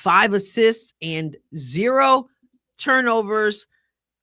5 assists, and 0 turnovers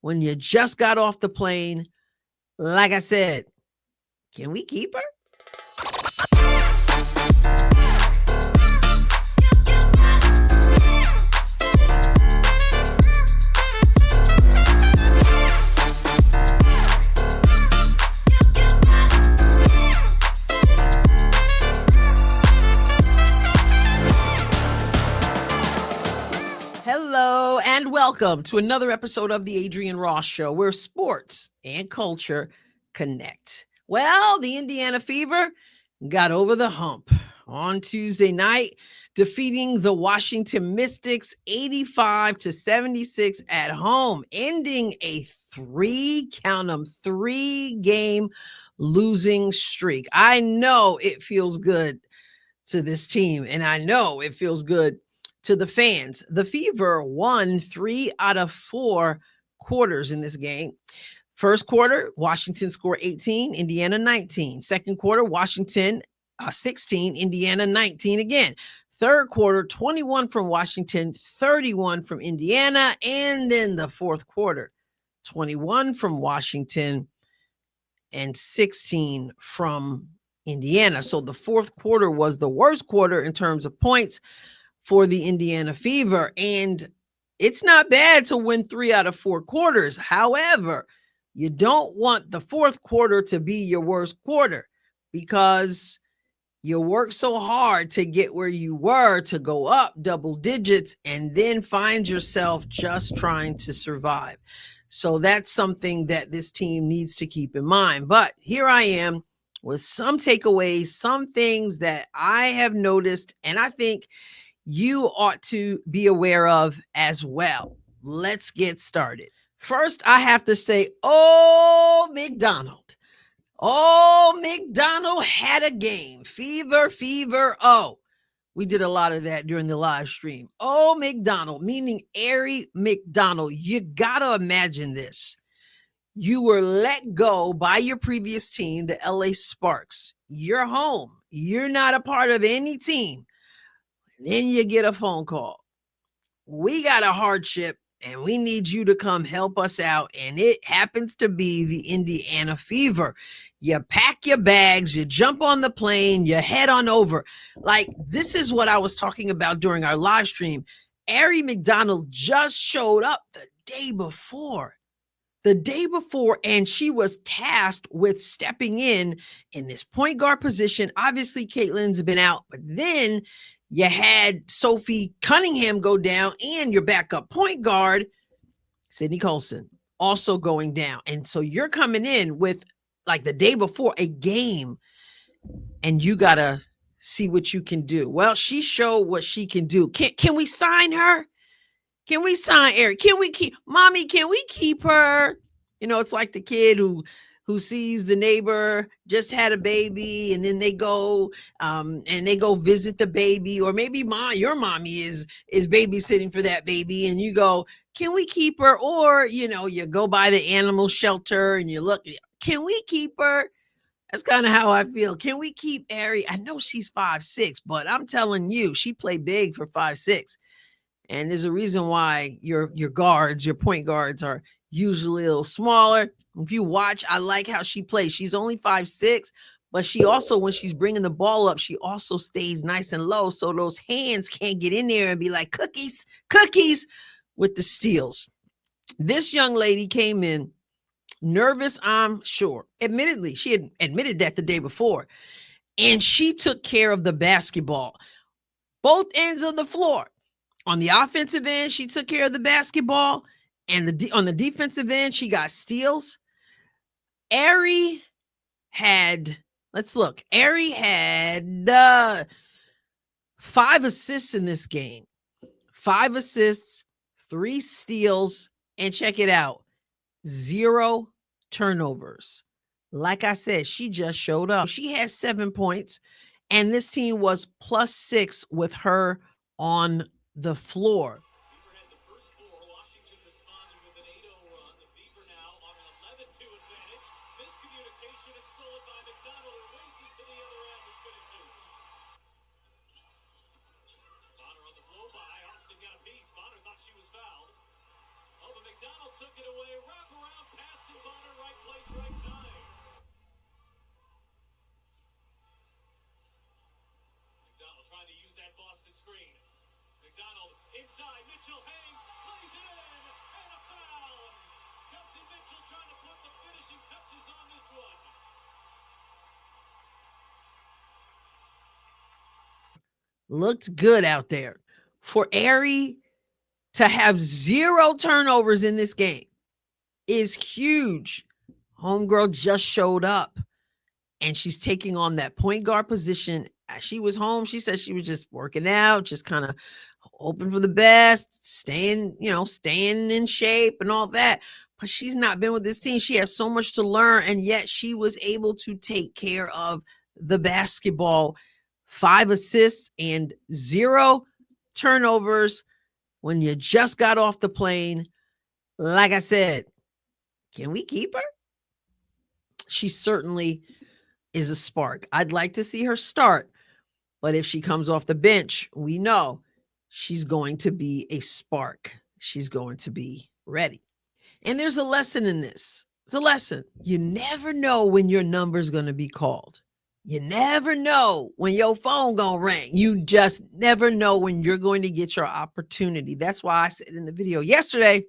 when you just got off the plane. Like I said, can we keep her? Hello and welcome to another episode of the Adrienne Ross Show, where sports and culture connect. Well, the Indiana Fever got over the hump on Tuesday night, defeating the Washington Mystics 85-76 at home, ending a three-game losing streak. I know it feels good to this team, and I know it feels good to the fans. The Fever won 3 out of 4 quarters in this game. First quarter, Washington scored 18, Indiana 19. Second quarter, Washington 16, Indiana 19 again. Third quarter, 21 from Washington, 31 from Indiana. And then the fourth quarter, 21 from Washington and 16 from Indiana. So the fourth quarter was the worst quarter in terms of points for the Indiana Fever. And it's not bad to win 3 out of 4 quarters. However, you don't want the fourth quarter to be your worst quarter, because you worked so hard to get where you were, to go up double digits, and then find yourself just trying to survive. So that's something that this team needs to keep in mind. But here I am with some takeaways, some things that I have noticed, and I think you ought to be aware of as well. Let's get started. First, I have to say, McDonald. McDonald had a game. Fever. We did a lot of that during the live stream. McDonald, meaning Aari McDonald. You got to imagine this. You were let go by your previous team, the LA Sparks. You're home. You're not a part of any team. Then you get a phone call. We got a hardship and we need you to come help us out. And it happens to be the Indiana Fever. You pack your bags, you jump on the plane, you head on over. Like, this is what I was talking about during our live stream. Aari McDonald just showed up the day before, and she was tasked with stepping in this point guard position. Obviously, Caitlin's been out, but then you had Sophie Cunningham go down, and your backup point guard, Sydney Colson, also going down. And so you're coming in with, like, the day before a game, and you got to see what you can do. Well, she showed what she can do. Can we sign her? Can we sign Aari? Can we keep her? You know, it's like the kid who sees the neighbor just had a baby, and then they go visit the baby, or maybe your mommy is babysitting for that baby, and you go, can we keep her? Or, you know, you go by the animal shelter and you look, can we keep her? That's kind of how I feel. Can we keep Aari? I know she's 5'6", but I'm telling you, she played big for 5'6". And there's a reason why your guards, your point guards, are usually a little smaller. If you watch, I like how she plays. She's only 5'6", but she also, when she's bringing the ball up, she also stays nice and low, so those hands can't get in there and be like cookies with the steals. This young lady came in nervous, I'm sure. Admittedly, she had admitted that the day before, and she took care of the basketball, both ends of the floor. On the offensive end, she took care of the basketball, and on the defensive end, she got steals. Aari had 5 assists in this game. 5 assists, 3 steals, and check it out, 0 turnovers. Like I said, she just showed up. She had 7 points, and this team was +6 with her on the floor. McDonald took it away. Wrap around pass and Bonner, right place, right time. McDonald trying to use that Boston screen. McDonald inside. Mitchell hangs, lays it in, and a foul. Kelsey Mitchell trying to put the finishing touches on this one. Looked good out there. For Aari to have 0 turnovers in this game is huge. Homegirl just showed up and she's taking on that point guard position. As she was home, she said she was just working out, just kind of hoping for the best, staying in shape and all that. But she's not been with this team. She has so much to learn, and yet she was able to take care of the basketball. 5 assists and 0 turnovers when you just got off the plane. Like I said, can we keep her? She certainly is a spark. I'd like to see her start, but if she comes off the bench, we know she's going to be a spark. She's going to be ready. And there's a lesson in this. It's a lesson. You never know when your number's going to be called. You never know when your phone gonna ring. You just never know when you're going to get your opportunity. That's why I said in the video yesterday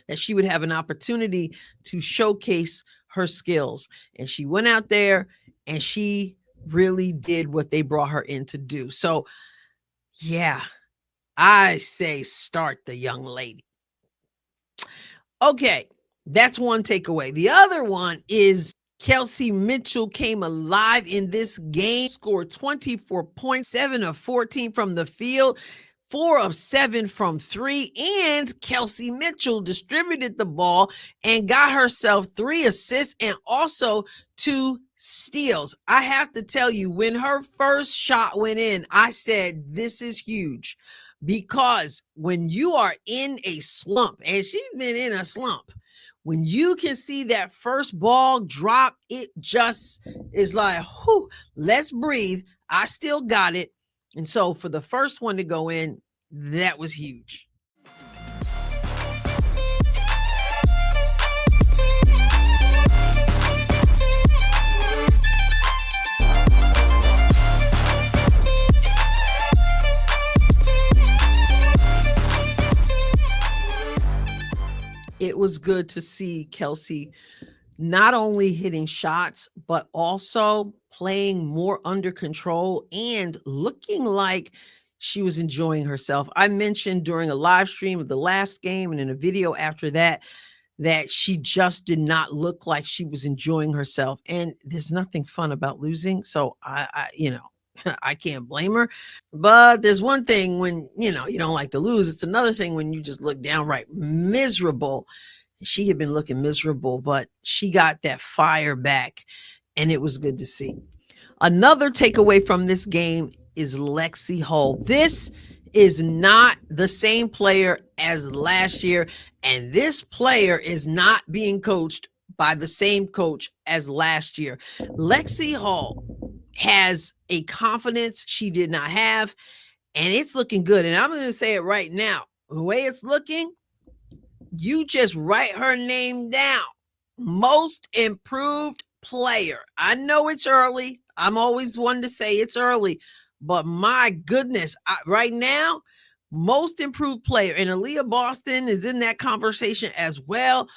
that she would have an opportunity to showcase her skills. And she went out there and she really did what they brought her in to do. So, yeah, I say start the young lady. Okay, that's one takeaway. The other one is Kelsey Mitchell came alive in this game, scored 24 points, 7 of 14 from the field, 4 of 7 from 3, and Kelsey Mitchell distributed the ball and got herself 3 assists and also 2 steals. I have to tell you, when her first shot went in, I said, this is huge, because when you are in a slump, and she's been in a slump, when you can see that first ball drop, it just is like, whew, let's breathe. I still got it. And so for the first one to go in, that was huge. It was good to see Kelsey not only hitting shots, but also playing more under control and looking like she was enjoying herself. I mentioned during a live stream of the last game and in a video after that, that she just did not look like she was enjoying herself. And there's nothing fun about losing. So I I can't blame her. But there's one thing when, you don't like to lose. It's another thing when you just look downright miserable. She had been looking miserable, but she got that fire back, and it was good to see. Another takeaway from this game is Lexie Hull. This is not the same player as last year, and this player is not being coached by the same coach as last year. Lexie Hull has a confidence she did not have, and it's looking good. And I'm going to say it right now. The way it's looking, you just write her name down. Most improved player. I know it's early. I'm always one to say it's early, but my goodness, right now, most improved player. And Aaliyah Boston is in that conversation as well.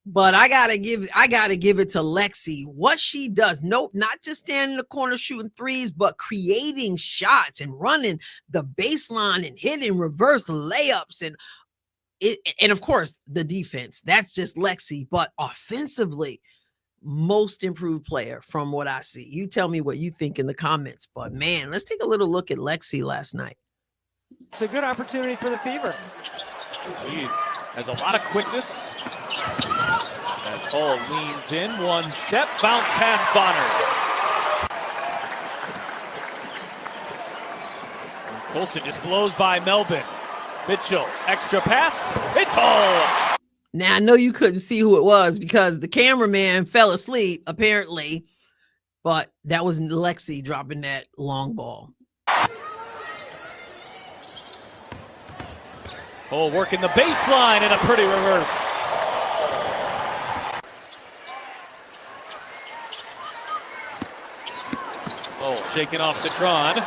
But I gotta give it to Lexie. What she does, nope, not just standing in the corner shooting threes, but creating shots and running the baseline and hitting reverse layups and of course the defense. That's just Lexie. But offensively, most improved player from what I see. You tell me what you think in the comments. But man, let's take a little look at Lexie last night. It's a good opportunity for the Fever. She has a lot of quickness. As Hull leans in, one step, bounce past Bonner. And Colson just blows by Melvin. Mitchell, extra pass, it's Hull. Now, I know you couldn't see who it was because the cameraman fell asleep, apparently, but that was Lexie dropping that long ball. Cole working the baseline and a pretty reverse. Cole shaking off Citron.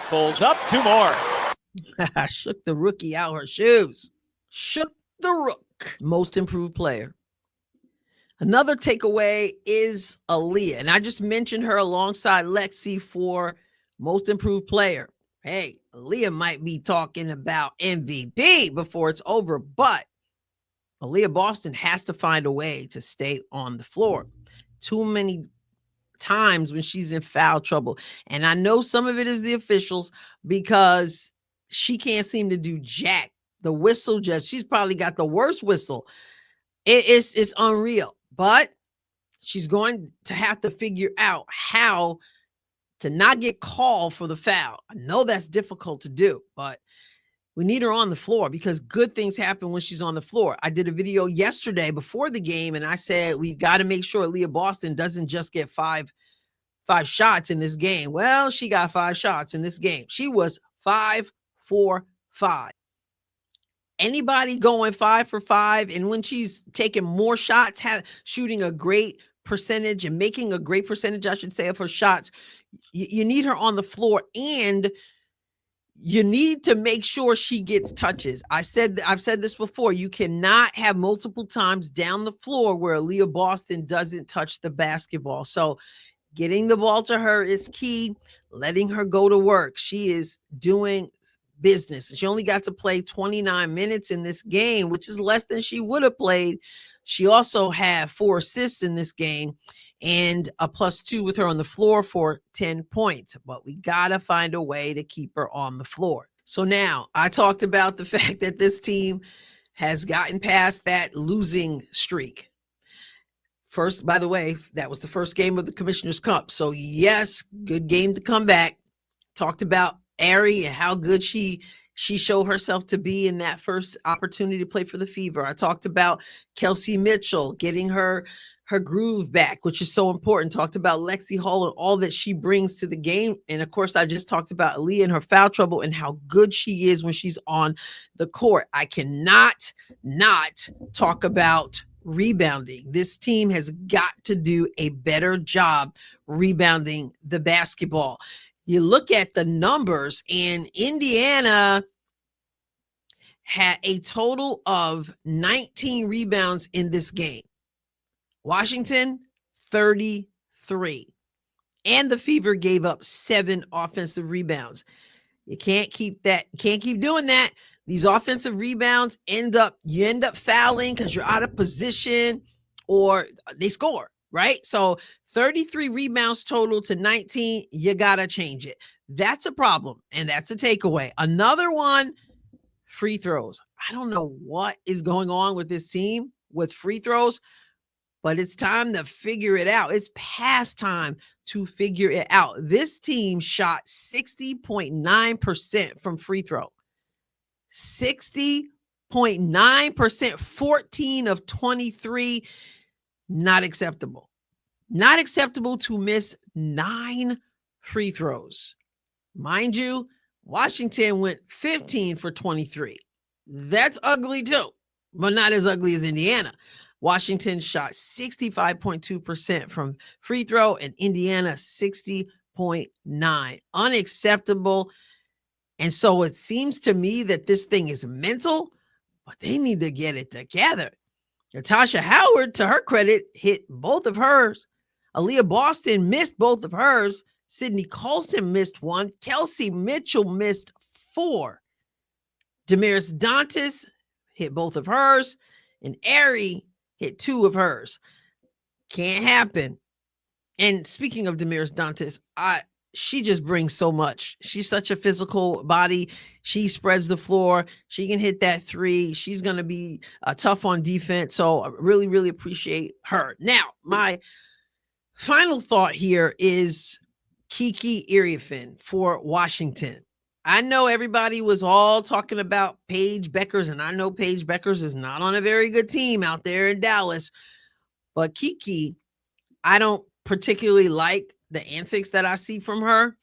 Pulls up, 2 more. Shook the rookie out her shoes. Shook the rook. Most improved player. Another takeaway is Aaliyah. And I just mentioned her alongside Lexie for most improved player. Hey, Aaliyah might be talking about MVP before it's over, but Aaliyah Boston has to find a way to stay on the floor. Too many times when she's in foul trouble. And I know some of it is the officials because she can't seem to do jack. The whistle she's probably got the worst whistle. It's unreal. But she's going to have to figure out how to not get called for the foul. I know that's difficult to do, but we need her on the floor because good things happen when she's on the floor. I did a video yesterday before the game, and I said we've got to make sure Aaliyah Boston doesn't just get five shots in this game. Well, she got 5 shots in this game. She was 5 for 5. Anybody going 5 for 5, and when she's taking more shots, shooting a great percentage and making a great percentage, I should say, of her shots, you need her on the floor, and you need to make sure she gets touches. I've said this before. You cannot have multiple times down the floor where Aaliyah Boston doesn't touch the basketball. So getting the ball to her is key. Letting her go to work. She is doing business. She only got to play 29 minutes in this game, which is less than she would have played. She also had 4 assists in this game and a +2 with her on the floor for 10 points. But we got to find a way to keep her on the floor. So now I talked about the fact that this team has gotten past that losing streak. First, by the way, that was the first game of the Commissioner's Cup. So yes, good game to come back. Talked about Aari and how good she showed herself to be in that first opportunity to play for the Fever. I talked about Kelsey Mitchell getting her groove back, which is so important. Talked about Lexie Hall and all that she brings to the game. And of course, I just talked about Aaliyah and her foul trouble and how good she is when she's on the court. I cannot not talk about rebounding. This team has got to do a better job rebounding the basketball. You look at the numbers, and Indiana had a total of 19 rebounds in this game. Washington, 33. And the Fever gave up 7 offensive rebounds. You can't keep doing that. These offensive rebounds you end up fouling because you're out of position or they score, right? So 33 rebounds total to 19, you got to change it. That's a problem, and that's a takeaway. Another one, free throws. I don't know what is going on with this team with free throws, but it's time to figure it out. It's past time to figure it out. This team shot 60.9% from free throw. 60.9%, 14 of 23, not acceptable. Not acceptable to miss 9 free throws. Mind you, Washington went 15 for 23. That's ugly too, but not as ugly as Indiana. Washington shot 65.2% from free throw and Indiana 60.9. Unacceptable. And so it seems to me that this thing is mental, but they need to get it together. Natasha Howard, to her credit, hit both of hers. Aaliyah Boston missed both of hers. Sydney Colson missed 1. Kelsey Mitchell missed 4. Damaris Dantas hit both of hers. And Aari hit 2 of hers. Can't happen. And speaking of Damaris Dantas, she just brings so much. She's such a physical body. She spreads the floor. She can hit that 3. She's going to be tough on defense. So I really, really appreciate her. Now, my final thought here is Kiki Iriafen for Washington. I know everybody was all talking about Paige Beckers, and I know Paige Beckers is not on a very good team out there in Dallas. But Kiki, I don't particularly like the antics that I see from her,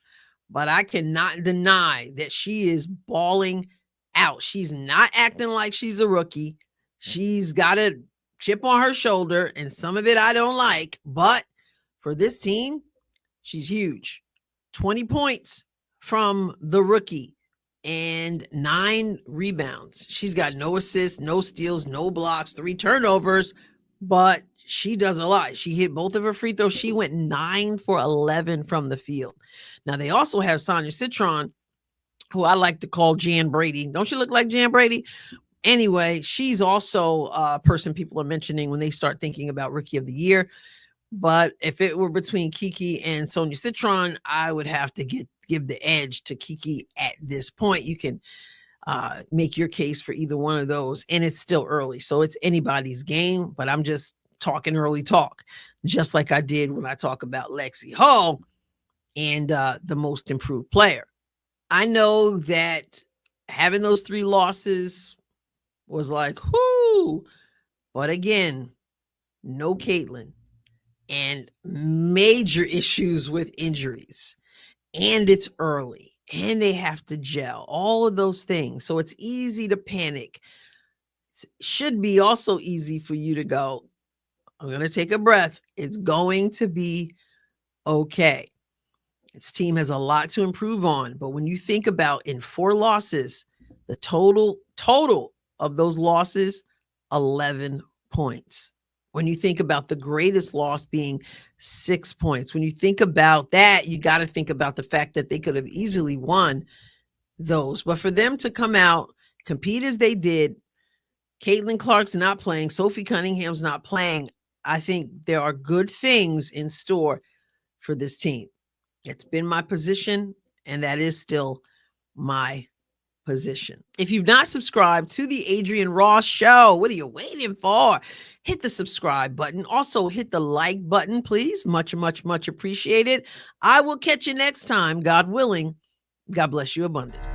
but I cannot deny that she is balling out. She's not acting like she's a rookie. She's got a chip on her shoulder, and some of it I don't like. But for this team, she's huge. 20 points from the rookie and 9 rebounds. She's got no assists, no steals, no blocks, 3 turnovers, but she does a lot. She hit both of her free throws. She went 9 for 11 from the field. Now, they also have Sonia Citron, who I like to call Jan Brady. Don't she look like Jan Brady? Anyway, she's also a person people are mentioning when they start thinking about Rookie of the Year. But if it were between Kiki and Sonia Citron, I would have to give the edge to Kiki at this point. You can make your case for either one of those, and it's still early, so it's anybody's game. But I'm just talking early talk, just like I did when I talk about Lexie Hall and the most improved player. I know that having those 3 losses was like, whoo, but again, no Caitlin. And major issues with injuries, and it's early, and they have to gel, all of those things. So it's easy to panic. It should be also easy for you to go, I'm going to take a breath. It's going to be okay. Its team has a lot to improve on, but when you think about in 4 losses, the total of those losses, 11 points. When you think about the greatest loss being 6 points, when you think about that, you got to think about the fact that they could have easily won those. But for them to come out, compete as they did, Caitlin Clark's not playing, Sophie Cunningham's not playing, I think there are good things in store for this team. It's been my position, and that is still my position. If you've not subscribed to the Adrienne Ross Show, what are you waiting for? Hit the subscribe button. Also hit the like button, please. Much, much, much appreciated. I will catch you next time, God willing. God bless you abundant.